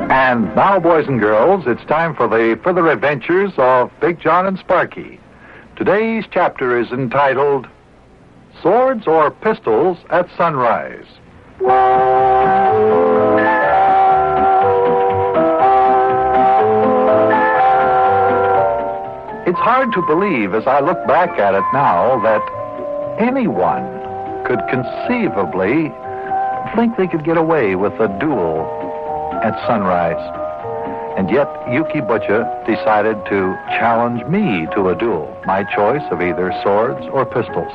And now, boys and girls, it's time for the further adventures of Big Jon and Sparkie. Today's chapter is entitled, Swords or Pistols at Sunrise. It's hard to believe, as I look back at it now, that anyone could conceivably think they could get away with a duel at sunrise. And yet, Yuki Butcher decided to challenge me to a duel, my choice of either swords or pistols.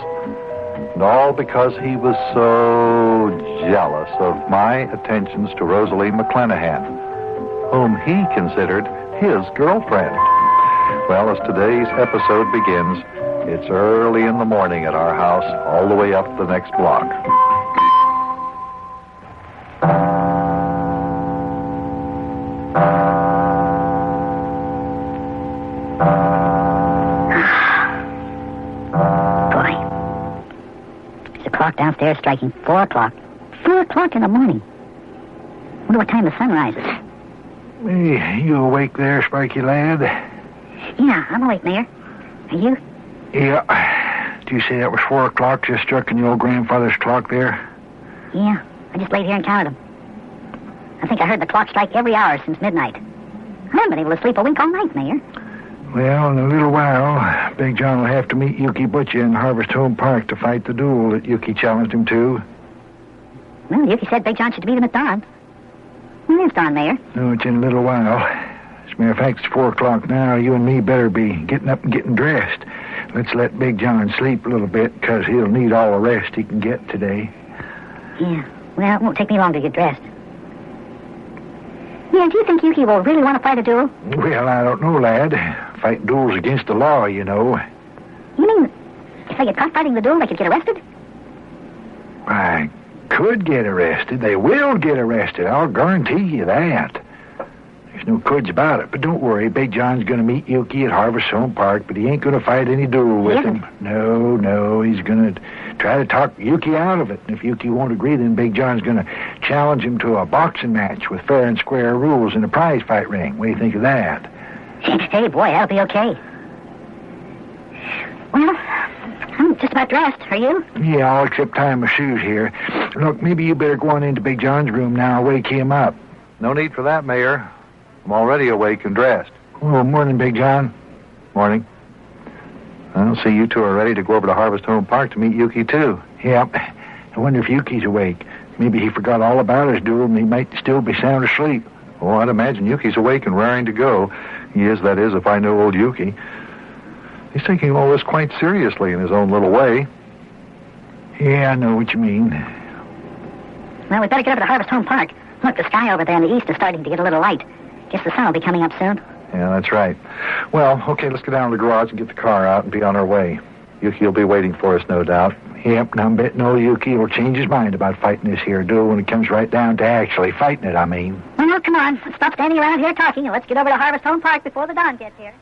And all because he was so jealous of my attentions to Rosalie McClanahan, whom he considered his girlfriend. Well, as today's episode begins, it's early in the morning at our house, all the way up the next block. Downstairs striking 4 o'clock. 4 o'clock in the morning. Wonder what time the sun rises. Hey, you awake there, Sparkie lad? Yeah, I'm awake, Mayor. Are you? Yeah. Do you say that was 4 o'clock just struck in your old grandfather's clock there? Yeah, I just laid here and counted them. I think I heard the clock strike every hour since midnight. I haven't been able to sleep a wink all night, Mayor. Well, in a little while, Big Jon will have to meet Yuki Butcher in Harvest Home Park to fight the duel that Yuki challenged him to. Well, Yuki said Big Jon should meet him at dawn. When is dawn, Mayor? No, it's in a little while. As a matter of fact, it's 4 o'clock now. You and me better be getting up and getting dressed. Let's let Big Jon sleep a little bit, because he'll need all the rest he can get today. Yeah, well, it won't take me long to get dressed. Yeah, do you think Yuki will really want to fight a duel? Well, I don't know, lad. Fighting duels against the law, you know. You mean, if I get caught fighting the duel, I could get arrested? I could get arrested. They will get arrested. I'll guarantee you that. There's no coulds about it. But don't worry, Big Jon's going to meet Yuki at Harvest Home Park, but he ain't going to fight any duel with him. No, he's going to try to talk Yuki out of it. And if Yuki won't agree, then Big Jon's going to challenge him to a boxing match with fair and square rules in a prize fight ring. What do you think of that? Hey, boy, that'll be okay. Well, I'm just about dressed. Are you? Yeah, all except tying my shoes here. Look, maybe you better go on into Big Jon's room now and wake him up. No need for that, Mayor. I'm already awake and dressed. Oh, morning, Big Jon. Morning. I'll see you two are ready to go over to Harvest Home Park to meet Yuki, too. Yep. I wonder if Yuki's awake. Maybe he forgot all about his duel and he might still be sound asleep. Oh, I'd imagine Yuki's awake and raring to go. He is, that is, if I know old Yuki. He's taking all this quite seriously in his own little way. Yeah, I know what you mean. Well, we better get over to Harvest Home Park. Look, the sky over there in the east is starting to get a little light. Guess the sun will be coming up soon. Yeah, that's right. Well, okay, let's go down to the garage and get the car out and be on our way. Yuki will be waiting for us, no doubt. Yep, and I'm betting old Yuki will change his mind about fighting this here duel when it comes right down to actually fighting it, I mean. Well, now, come on. Let's stop standing around here talking, and let's get over to Harvest Home Park before the dawn gets here.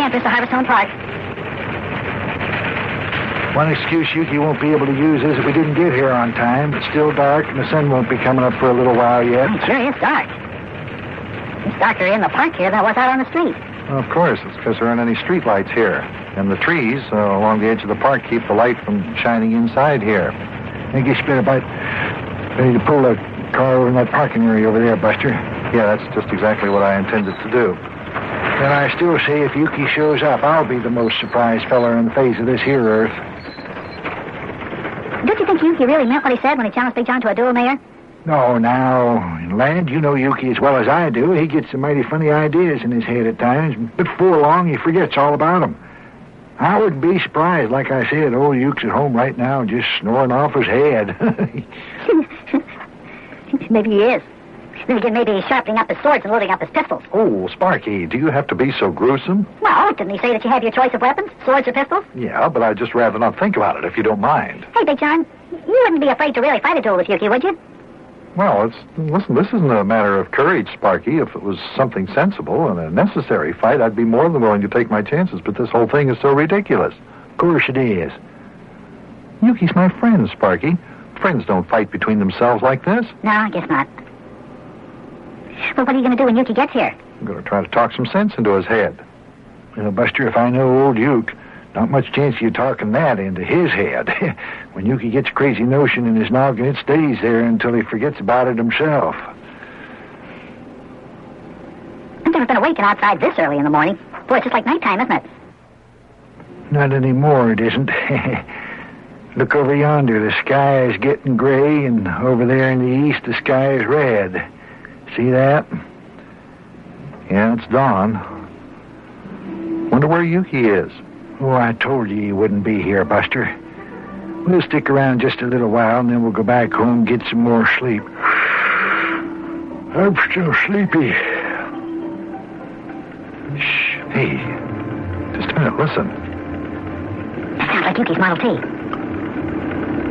Here's the Harvest Home Park. One excuse Yuki won't be able to use is if we didn't get here on time. It's still dark, and the sun won't be coming up for a little while yet. Sure is dark. It's darker in the park here than it was out on the street. Well, of course. It's because there aren't any street lights here. And the trees along the edge of the park keep the light from shining inside here. I guess you better ready to pull the car over in that parking area over there, Buster. Yeah, that's just exactly what I intended to do. And I still say if Yuki shows up, I'll be the most surprised fella on the face of this here earth. Don't you think Yuki really meant what he said when he challenged Big Jon to a duel, Mayor? No, now, lad, you know Yuki as well as I do. He gets some mighty funny ideas in his head at times, but before long he forgets all about them. I wouldn't be surprised, like I said, old Yuke's at home right now just snoring off his head. Maybe he is. Then again, maybe sharpening up his swords and loading up his pistols. Oh, Sparky, do you have to be so gruesome? Well, didn't he say that you have your choice of weapons? Swords or pistols? Yeah, but I'd just rather not think about it, if you don't mind. Hey, Big John, you wouldn't be afraid to really fight a duel with Yuki, would you? Well, listen, this isn't a matter of courage, Sparky. If it was something sensible and a necessary fight, I'd be more than willing to take my chances, but this whole thing is so ridiculous. Of course it is. Yuki's my friend, Sparky. Friends don't fight between themselves like this. No, I guess not. Well, what are you going to do when Yuki gets here? I'm going to try to talk some sense into his head. Well, Buster, if I know old Uke, not much chance of you talking that into his head. When Yuki gets a crazy notion in his noggin, it stays there until he forgets about it himself. I've never been awakened outside this early in the morning. Boy, it's just like nighttime, isn't it? Not anymore, it isn't. Look over yonder. The sky is getting gray, and over there in the east, the sky is red. See that? Yeah, it's dawn. Wonder where Yuki is. Oh, I told you he wouldn't be here, Buster. We'll stick around just a little while, and then we'll go back home and get some more sleep. I'm still sleepy. Shh. Hey, just a minute, listen. That sounds like Yuki's Model T.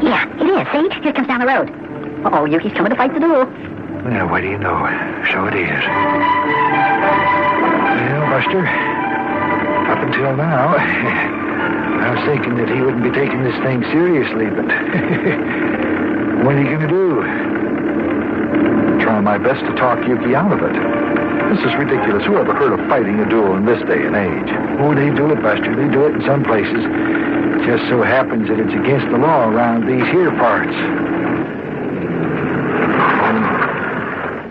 Yeah, it is. See? Here it comes down the road. Uh-oh, Yuki's coming to fight the duel. Well, what do you know? So it is. Well, Buster, up until now, I was thinking that he wouldn't be taking this thing seriously, but what are you going to do? Try my best to talk Yuki out of it. This is ridiculous. Who ever heard of fighting a duel in this day and age? Oh, they do it, Buster. They do it in some places. It just so happens that it's against the law around these here parts.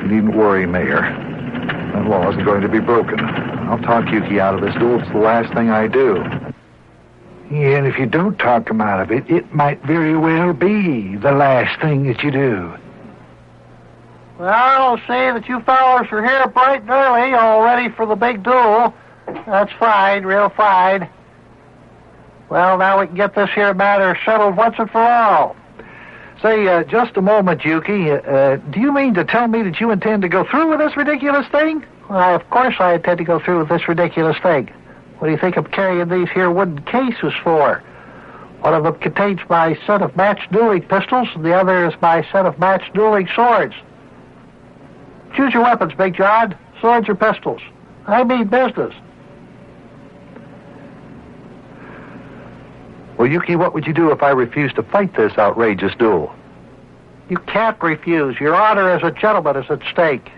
You needn't worry, Mayor. That law isn't going to be broken. I'll talk Yuki out of this duel. It's the last thing I do. Yeah, and if you don't talk him out of it, it might very well be the last thing that you do. Well, I'll say that you fellows are here bright and early, all ready for the big duel. That's fine, real fine. Well, now we can get this here matter settled once and for all. Say, just a moment, Yuki. Do you mean to tell me that you intend to go through with this ridiculous thing? Why, of course I intend to go through with this ridiculous thing. What do you think I'm carrying these here wooden cases for? One of them contains my set of matched dueling pistols, and the other is my set of matched dueling swords. Choose your weapons, Big John. Swords or pistols. I mean business. Well, Yuki, what would you do if I refused to fight this outrageous duel? You can't refuse. Your honor as a gentleman is at stake.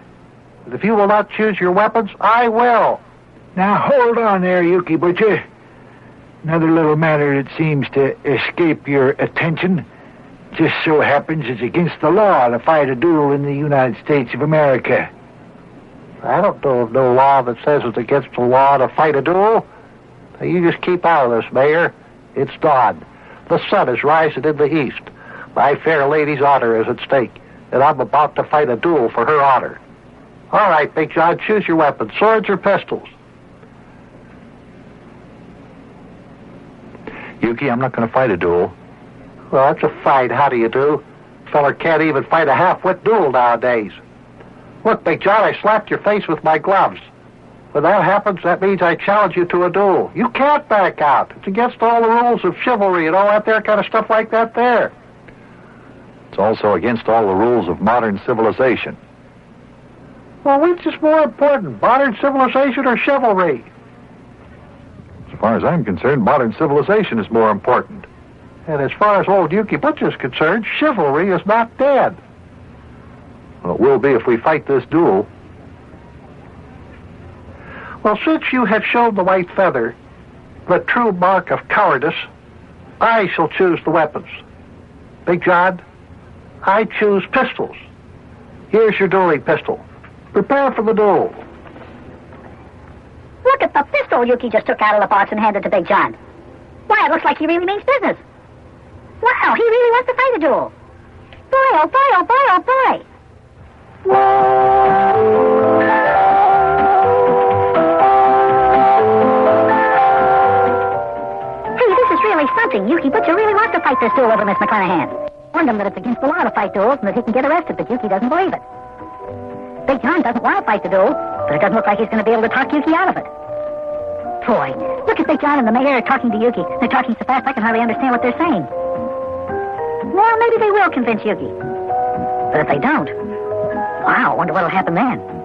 And if you will not choose your weapons, I will. Now, hold on there, Yuki Butcher. Another little matter that seems to escape your attention. Just so happens it's against the law to fight a duel in the United States of America. I don't know of no law that says it's against the law to fight a duel. Now, you just keep out of this, Mayor. It's dawn. The sun is rising in the east. My fair lady's honor is at stake, and I'm about to fight a duel for her honor. All right, Big John, choose your weapons, swords or pistols. Yuki, I'm not going to fight a duel. Well, that's a fine how do you do. Feller can't even fight a half-wit duel nowadays. Look, Big John, I slapped your face with my gloves. When that happens, that means I challenge you to a duel. You can't back out. It's against all the rules of chivalry and all that there kind of stuff like that there. It's also against all the rules of modern civilization. Well, which is more important, modern civilization or chivalry? As far as I'm concerned, modern civilization is more important. And as far as old Yuki Butcher's concerned, chivalry is not dead. Well, it will be if we fight this duel. Well, since you have shown the white feather, the true mark of cowardice, I shall choose the weapons. Big John, I choose pistols. Here's your dueling pistol. Prepare for the duel. Look at the pistol Yuki just took out of the box and handed to Big John. Why, it looks like he really means business. Wow, he really wants to fight a duel. Boy, oh boy, oh boy, oh boy. Hey, this is really something. Yuki Butcher really wants to fight this duel over Miss McClanahan. Warned him that it's against the law to fight duels and that he can get arrested, but Yuki doesn't believe it. Big John doesn't want to fight the duel, but it doesn't look like he's going to be able to talk Yuki out of it. Boy, look at Big John and the mayor talking to Yuki. They're talking so fast I can hardly understand what they're saying. Well, maybe they will convince Yuki. But if they don't, wow, I wonder what'll happen then.